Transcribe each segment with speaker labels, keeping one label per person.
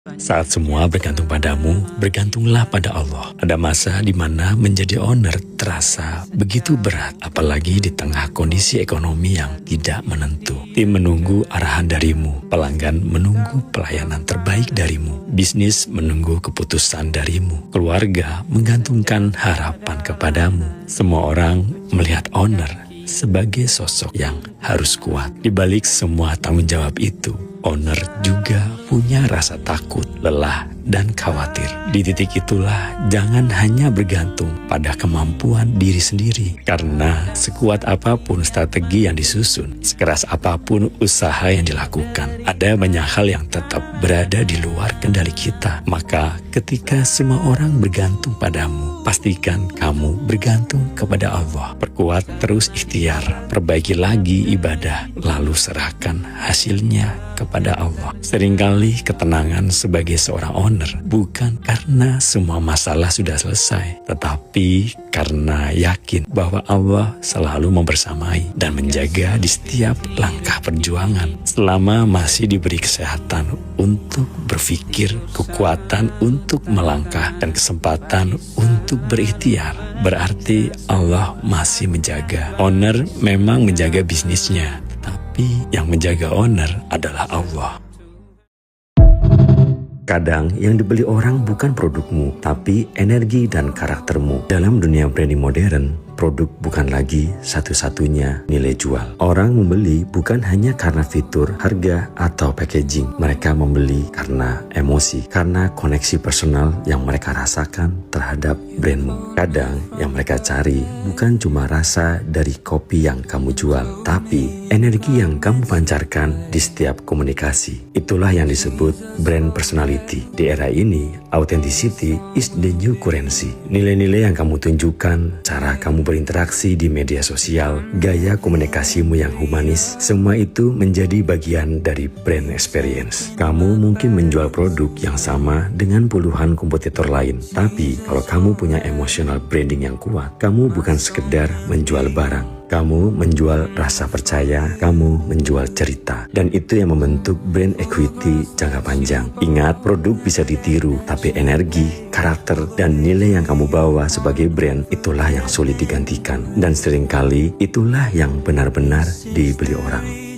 Speaker 1: Saat semua bergantung padamu, bergantunglah pada Allah. Ada masa di mana menjadi owner terasa begitu berat, apalagi di tengah kondisi ekonomi yang tidak menentu. Tim menunggu arahan darimu, pelanggan menunggu pelayanan terbaik darimu, bisnis menunggu keputusan darimu, keluarga menggantungkan harapan kepadamu. Semua orang melihat owner sebagai sosok yang harus kuat. Di balik semua tanggung jawab itu, owner juga punya rasa takut, lelah, dan khawatir. Di titik itulah, jangan hanya bergantung pada kemampuan diri sendiri. Karena sekuat apapun strategi yang disusun, sekeras apapun usaha yang dilakukan, ada banyak hal yang tetap berada di luar kendali kita. Maka ketika semua orang bergantung padamu, pastikan kamu bergantung kepada Allah. Perkuat terus ikhtiar, perbaiki lagi ibadah, lalu serahkan hasilnya kepada Allah. Seringkali ketenangan sebagai seorang owner bukan karena semua masalah sudah selesai, tetapi karena yakin bahwa Allah selalu membersamai dan menjaga di setiap langkah perjuangan. Selama masih diberi kesehatan untuk berpikir, kekuatan untuk melangkah, dan kesempatan untuk berikhtiar, berarti Allah masih menjaga. Owner memang menjaga bisnisnya, tapi yang menjaga owner adalah Allah. Kadang yang dibeli orang bukan produkmu, tapi energi dan karaktermu. Dalam dunia branding modern, produk bukan lagi satu-satunya nilai jual. Orang membeli bukan hanya karena fitur, harga, atau packaging. Mereka membeli karena emosi, karena koneksi personal yang mereka rasakan terhadap brandmu. Kadang yang mereka cari bukan cuma rasa dari kopi yang kamu jual, tapi energi yang kamu pancarkan di setiap komunikasi. Itulah yang disebut brand personality. Di era ini, authenticity is the new currency. Nilai-nilai yang kamu tunjukkan, cara kamu berinteraksi di media sosial, gaya komunikasimu yang humanis, semua itu menjadi bagian dari brand experience. Kamu mungkin menjual produk yang sama dengan puluhan kompetitor lain, tapi kalau kamu punya emotional branding yang kuat, kamu bukan sekedar menjual barang. Kamu menjual rasa percaya, kamu menjual cerita. Dan itu yang membentuk brand equity jangka panjang. Ingat, produk bisa ditiru, tapi energi, karakter, dan nilai yang kamu bawa sebagai brand, itulah yang sulit digantikan. Dan seringkali itulah yang benar-benar dibeli orang.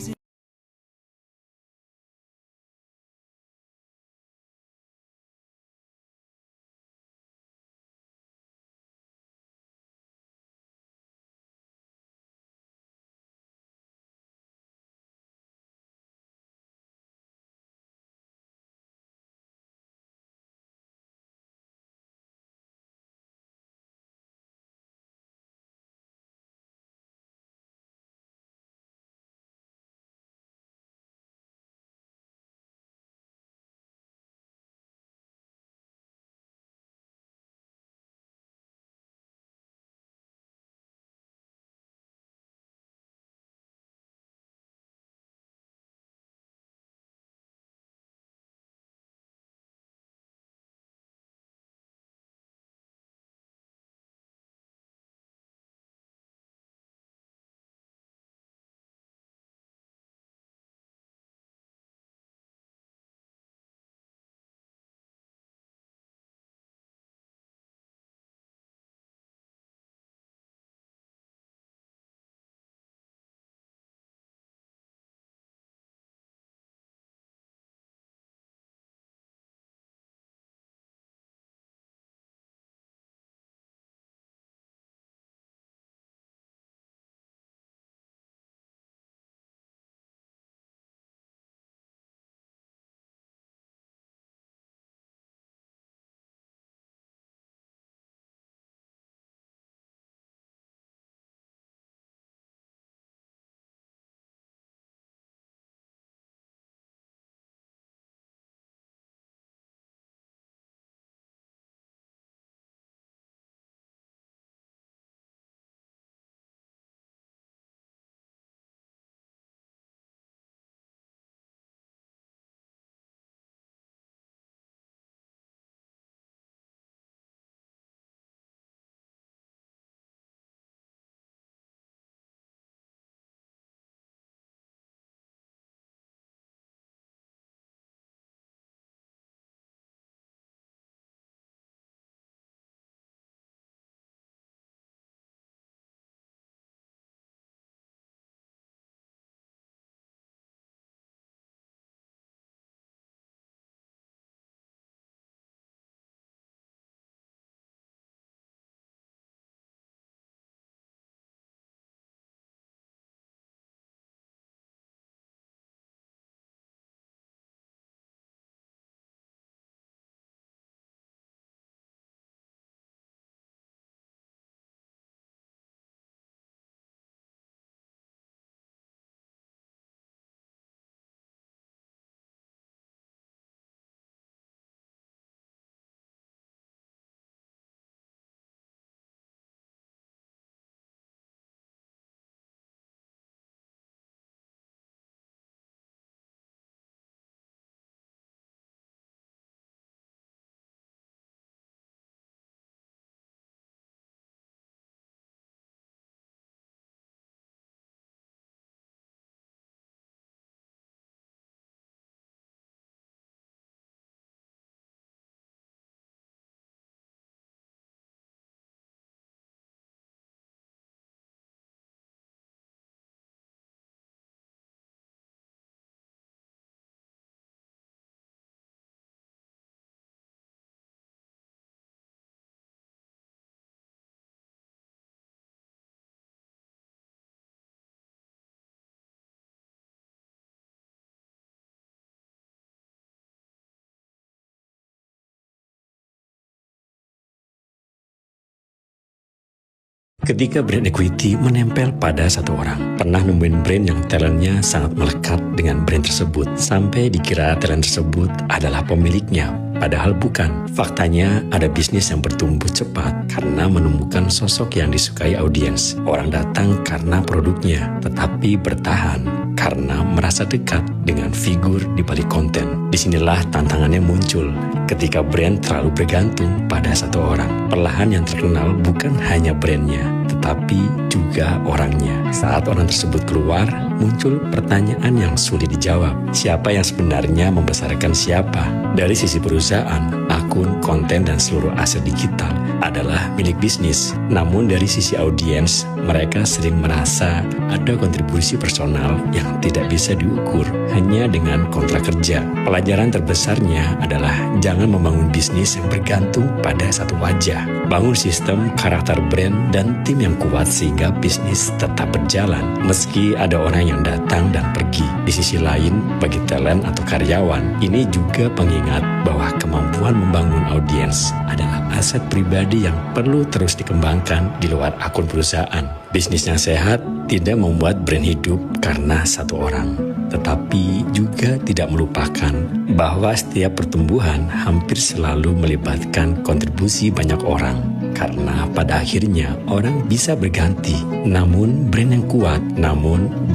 Speaker 1: Ketika brand equity menempel pada satu orang, pernah nemuin brand yang talentnya sangat melekat dengan brand tersebut, sampai dikira talent tersebut adalah pemiliknya, padahal bukan. Faktanya ada bisnis yang bertumbuh cepat karena menemukan sosok yang disukai audiens. Orang datang karena produknya, tetapi bertahan karena merasa dekat dengan figur di balik konten. Disinilah tantangannya muncul ketika brand terlalu bergantung pada satu orang. Perlahan yang terkenal bukan hanya brandnya, tetapi juga orangnya. Saat orang tersebut keluar, muncul pertanyaan yang sulit dijawab. Siapa yang sebenarnya membesarkan siapa? Dari sisi perusahaan, akun, konten, dan seluruh aset digital adalah milik bisnis. Namun dari sisi audiens, mereka sering merasa ada kontribusi personal yang tidak bisa diukur hanya dengan kontrak kerja. Pelajaran terbesarnya adalah jangan membangun bisnis yang bergantung pada satu wajah. Bangun sistem, karakter brand, dan tim yang kuat sehingga bisnis tetap berjalan meski ada orang yang datang dan pergi. Di sisi lain, bagi talent atau karyawan, ini juga pengingat bahwa kemampuan membangun audiens adalah aset pribadi yang perlu terus dikembangkan di luar akun perusahaan. Bisnis yang sehat tidak membuat brand hidup karena satu orang, tetapi juga tidak melupakan bahwa setiap pertumbuhan hampir selalu melibatkan kontribusi banyak orang. Karena pada akhirnya orang bisa berganti, namun brand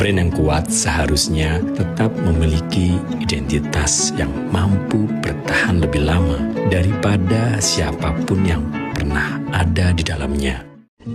Speaker 1: yang kuat seharusnya tetap memiliki identitas yang mampu bertahan lebih lama daripada siapapun yang pernah ada di dalamnya.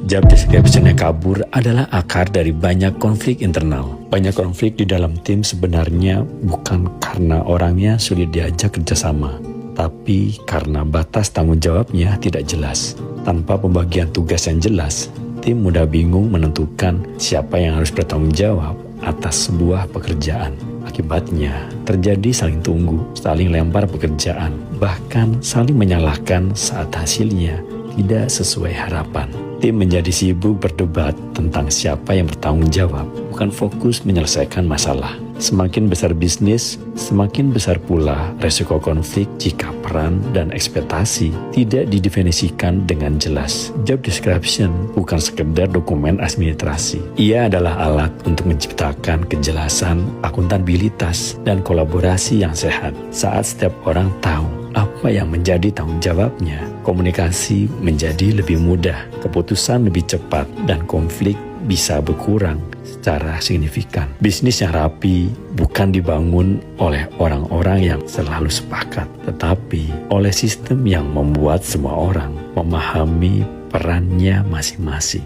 Speaker 1: Job description-nya kabur adalah akar dari banyak konflik internal. Banyak konflik di dalam tim sebenarnya bukan karena orangnya sulit diajak kerjasama, tapi karena batas tanggung jawabnya tidak jelas. Tanpa pembagian tugas yang jelas, tim mudah bingung menentukan siapa yang harus bertanggung jawab atas sebuah pekerjaan. Akibatnya, terjadi saling tunggu, saling lempar pekerjaan, bahkan saling menyalahkan saat hasilnya tidak sesuai harapan. Tim menjadi sibuk berdebat tentang siapa yang bertanggung jawab, bukan fokus menyelesaikan masalah. Semakin besar bisnis, semakin besar pula resiko konflik jika peran dan ekspektasi tidak didefinisikan dengan jelas. Job description bukan sekedar dokumen administrasi. Ia adalah alat untuk menciptakan kejelasan, akuntabilitas, dan kolaborasi yang sehat. Saat setiap orang tahu apa yang menjadi tanggung jawabnya, komunikasi menjadi lebih mudah, keputusan lebih cepat, dan konflik bisa berkurang secara signifikan. Bisnis yang rapi bukan dibangun oleh orang-orang yang selalu sepakat, tetapi oleh sistem yang membuat semua orang memahami perannya masing-masing.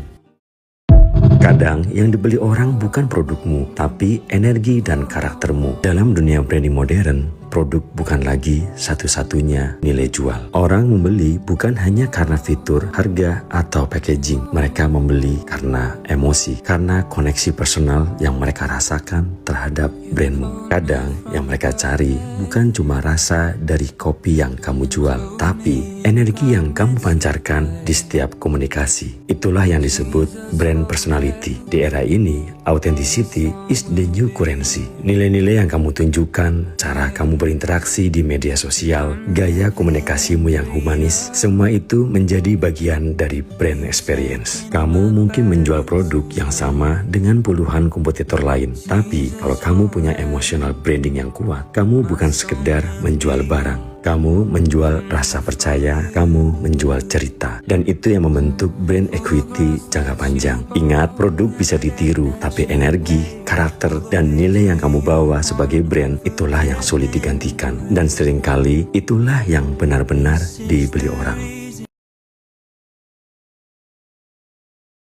Speaker 1: Kadang yang dibeli orang bukan produkmu, tapi energi dan karaktermu. Dalam dunia branding modern, produk bukan lagi satu-satunya nilai jual. Orang membeli bukan hanya karena fitur, harga, atau packaging. Mereka membeli karena emosi, karena koneksi personal yang mereka rasakan terhadap brandmu. Kadang yang mereka cari bukan cuma rasa dari kopi yang kamu jual, tapi energi yang kamu pancarkan di setiap komunikasi. Itulah yang disebut brand personality. Di era ini, authenticity is the new currency. Nilai-nilai yang kamu tunjukkan, cara kamu berinteraksi di media sosial, gaya komunikasimu yang humanis, semua itu menjadi bagian dari brand experience. Kamu mungkin menjual produk yang sama dengan puluhan kompetitor lain, tapi kalau kamu punya emotional branding yang kuat, kamu bukan sekedar menjual barang. Kamu menjual rasa percaya, kamu menjual cerita. Dan itu yang membentuk brand equity jangka panjang. Ingat, produk bisa ditiru, tapi energi, karakter, dan nilai yang kamu bawa sebagai brand, itulah yang sulit digantikan. Dan seringkali itulah yang benar-benar dibeli orang.